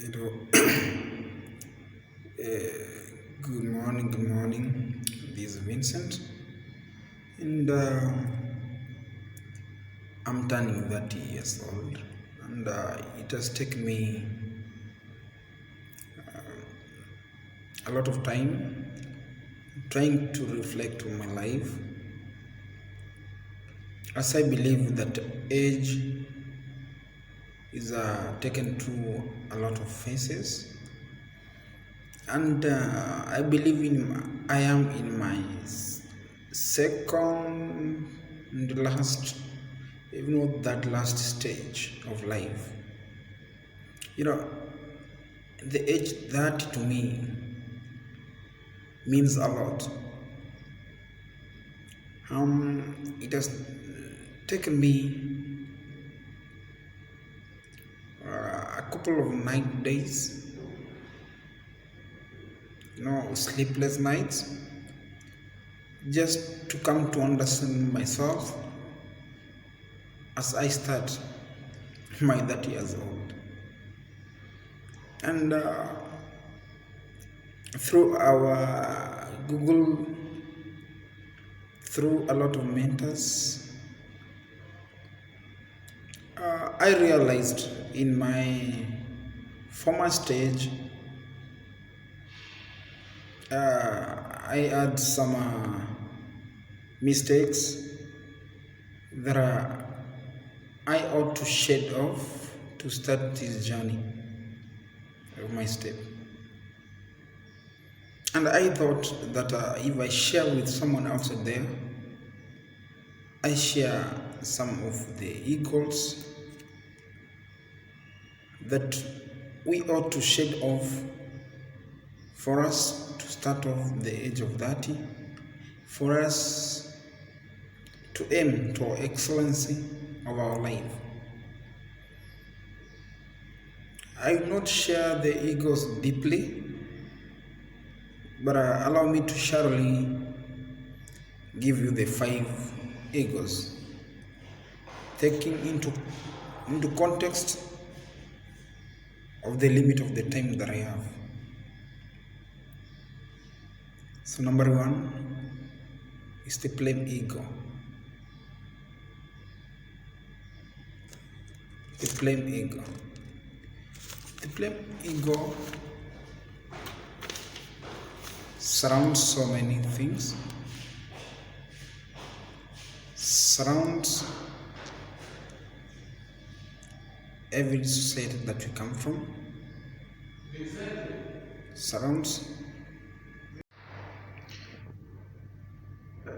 You know, good morning, good morning. This is Vincent, and I'm turning 30 years old, and it has taken me a lot of time trying to reflect on my life, as I believe that age is taken through a lot of phases, and I believe I am in my second and last, even not that last stage of life. You know, the age that to me means a lot. It has taken me a couple of days, sleepless nights, just to come to understand myself as I start my 30 years old. And through our Google, through a lot of mentors, I realized in my former stage, I had some mistakes that I ought to shed off to start this journey of my step. And I thought that if I share with someone else there, I share some of the eagles that we ought to shed off for us to start off the age of 30, for us to aim to excellency of our life. I will not share the egos deeply, but allow me to surely give you the 5 egos, taking into context of the limit of the time that I have. So number 1 is the plain ego. The plain ego. The plain ego surrounds so many things. Surrounds every society that we come from. Surrounds.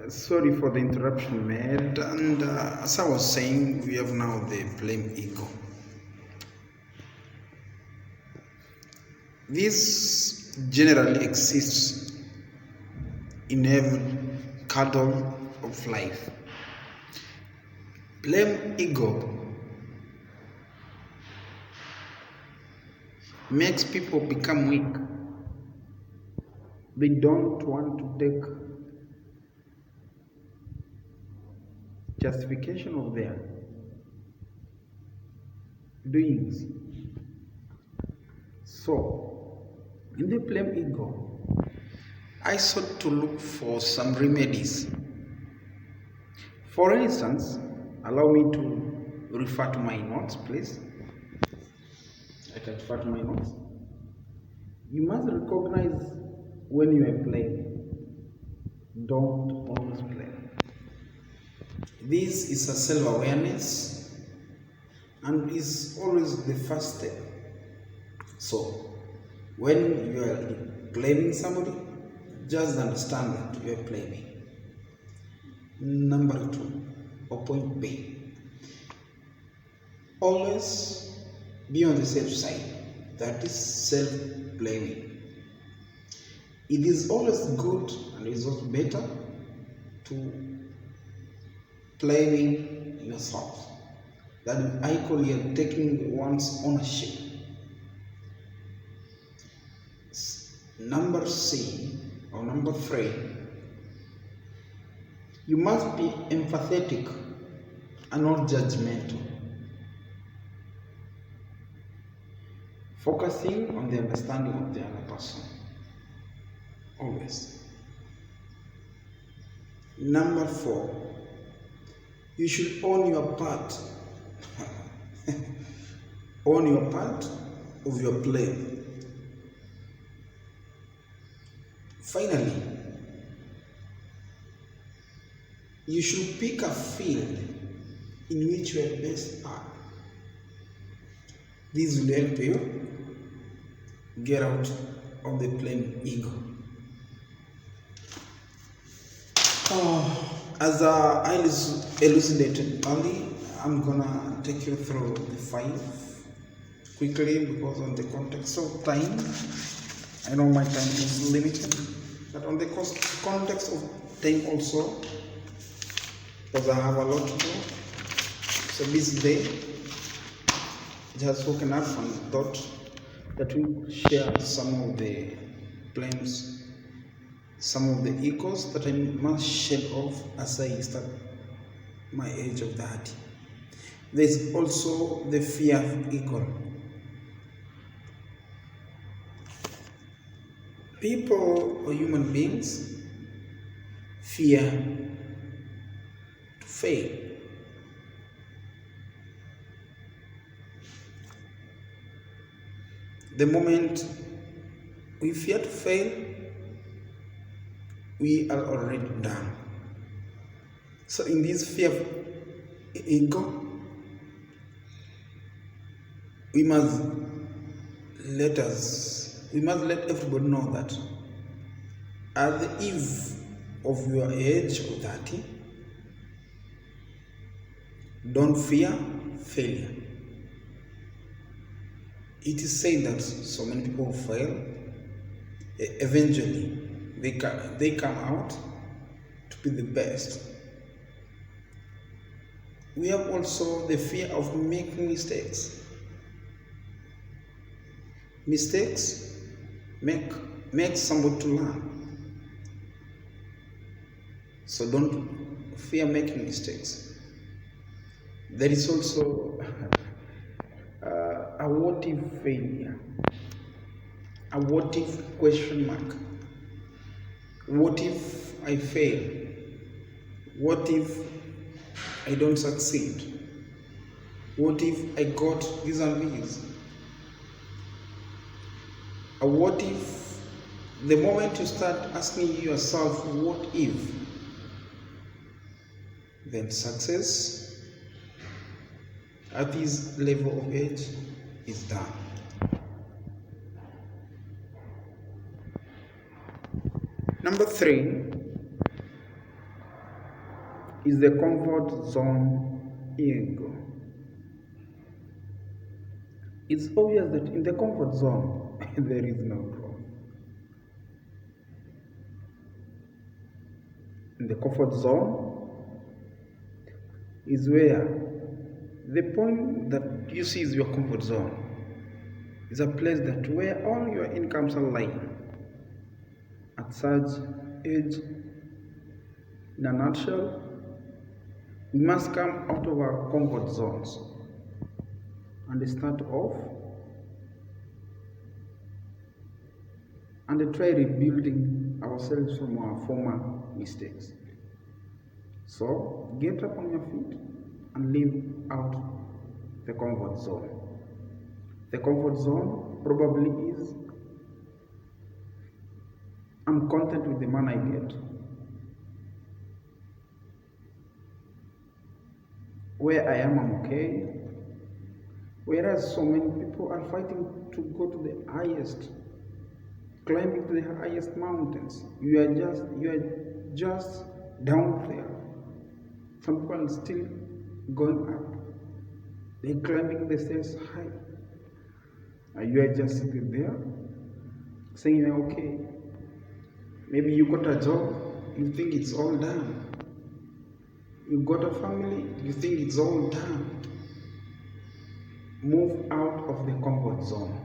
Sorry for the interruption, mate. And as I was saying, we have now the plain ego. This generally exists in every kernel of life. Plain ego makes people become weak. They don't want to take justification of their doings. So, in the plain ego, I sought to look for some remedies. For instance, allow me to refer to my notes, please. I can refer to my notes. You must recognize when you are playing. Don't always play. This is a self-awareness and is always the first step. So, when you are blaming somebody, just understand that you are blaming. Number 2, or point B, always be on the safe side. That is self-blaming. It is always good and it is also better to blaming yourself. That I call you taking one's ownership. Number C, or number 3, you must be empathetic and not judgmental. focusing on the understanding of the other person. Always. Number 4, you should own your part. Own your part of your play. Finally, you should pick a field in which you are best at. This will help you get out of the playing ego. As I elucidated early, I'm gonna take you through the 5 quickly because on the context of time, I know my time is limited, but on the context of time also, because I have a lot to do. So this day, just woken up and thought that we share some of the plans, some of the egos that I must shed off as I start my age of 30. There's also the fear of ego. People or human beings fear to fail. The moment we fear to fail, we are already done. So in this fear of ego, we must let everybody know that at the eve of your age of 30, don't fear failure. It is said that so many people fail. Eventually, they come out to be the best. We have also the fear of making mistakes. Mistakes make somebody to learn. So don't fear making mistakes. There is also a what if failure, a what if question mark. What if I fail? What if I don't succeed? What if I got this and this? What if, the moment you start asking yourself, what if, then success at this level of age is done. Number 3 is the comfort zone ego. It's obvious that in the comfort zone, there is no growth. In the comfort zone is where the point that you see is your comfort zone is a place that where all your incomes are lying. At such age, in a nutshell, we must come out of our comfort zones and start off and try rebuilding ourselves from our former mistakes. So get up on your feet and leave out the comfort zone. The comfort zone probably is, I'm content with the man I get. Where I am, I'm okay. Whereas so many people are fighting to go to the highest, climbing to the highest mountains. You are just down there. Some people are still going up. They're climbing the stairs high. And you are just sitting there, saying you're okay. Maybe you got a job, you think it's all done. You got a family, you think it's all done. Move out of the comfort zone.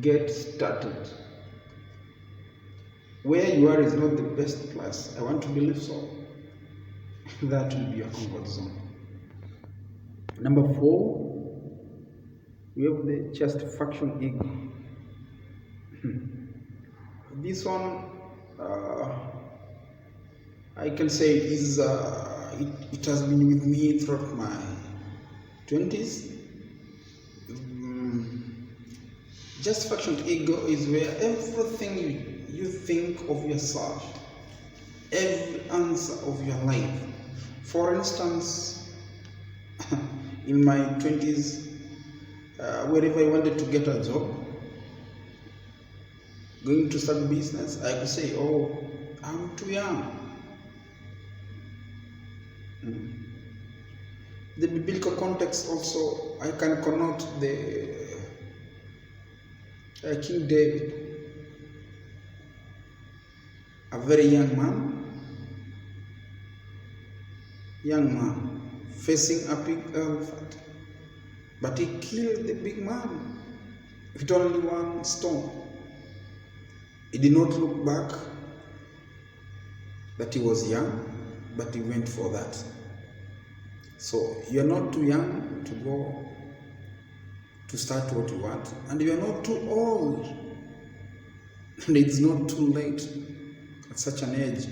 Get started. Where you are is not the best place. I want to believe so. That will be your comfort zone. Number 4 We have the chest faction ego. This one, I can say it has been with me throughout my 20s. Just faction ego is where everything you think of yourself, every answer of your life. For instance, in my 20s, wherever I wanted to get a job, going to start business, I could say, oh, I'm too young. The biblical context also, I can connote the King David, a very young man, facing a big elephant, but he killed the big man with only one stone. He did not look back that he was young, but he went for that. So you're not too young to go to start what you want, and you're not too old, and it's not too late at such an age.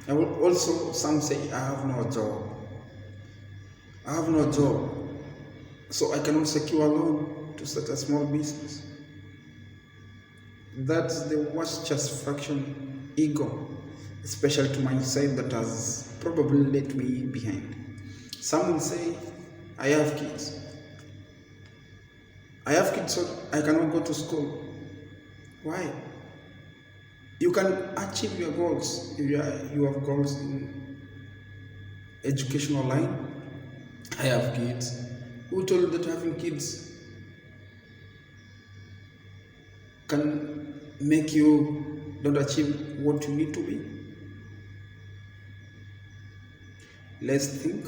I will also, some say, I have no job, so I cannot secure a loan to start a small business. That's the worst just fraction ego, especially to my side, that has probably left me behind. Some will say, I have kids, so I cannot go to school. Why? You can achieve your goals if you have goals in educational line. I have kids. Who told you that having kids can make you don't achieve what you need to be? Let's think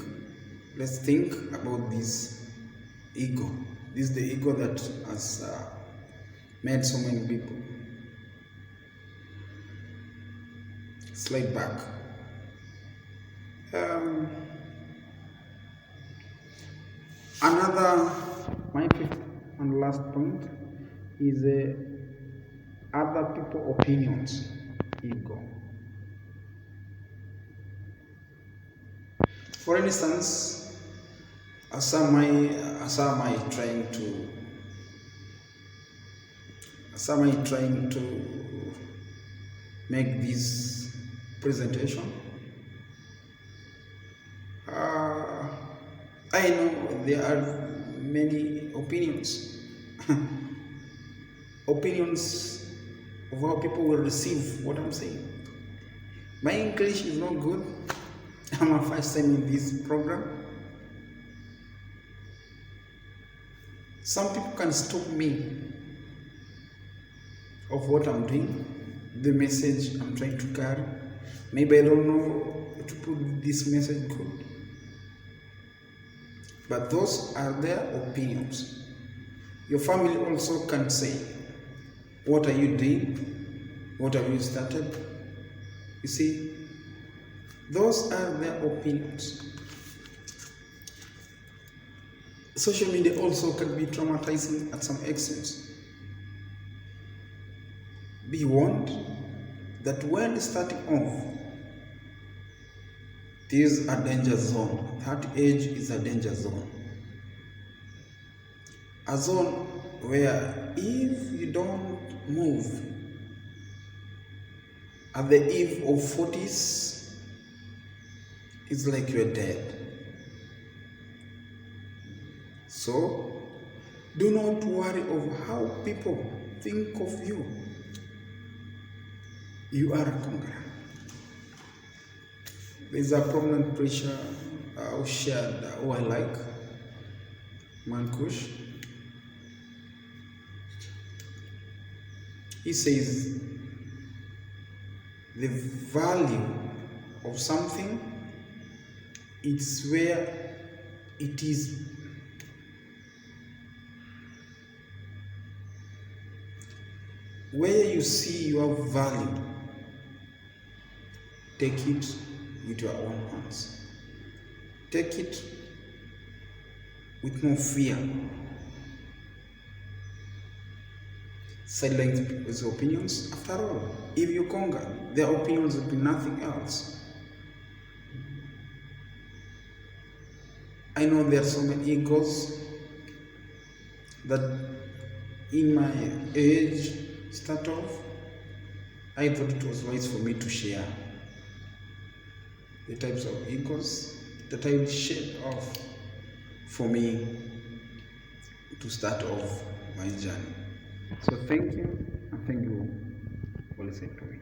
about this ego. This is the ego that has made so many people slide back. My fifth and last point is other people opinions ego. For instance, as am I trying to make this presentation? I know there are many opinions of how people will receive what I'm saying. My English is not good. I'm a first time in this program. Some people can stop me of what I'm doing, the message I'm trying to carry. Maybe I don't know to put this message good. But those are their opinions. Your family also can say, what are you doing? What have you started? You see, those are their opinions. Social media also can be traumatizing at some extent. Be warned that when starting off, this is a danger zone. That age is a danger zone. A zone where if you don't move at the eve of 40s, it's like you're dead. So, do not worry of how people think of you. You are a conqueror. There's a prominent preacher who shared, who I like, Mankush. He says, the value of something, it's where it is. Where you see your value, take it with your own hands. Take it with no fear. silence people's opinions. After all, if you conquer, their opinions will be nothing else. I know there are so many egos that in my age start off, I thought it was wise for me to share the types of egos that I will shape off for me to start off my journey. So thank you, and thank you for listening to me.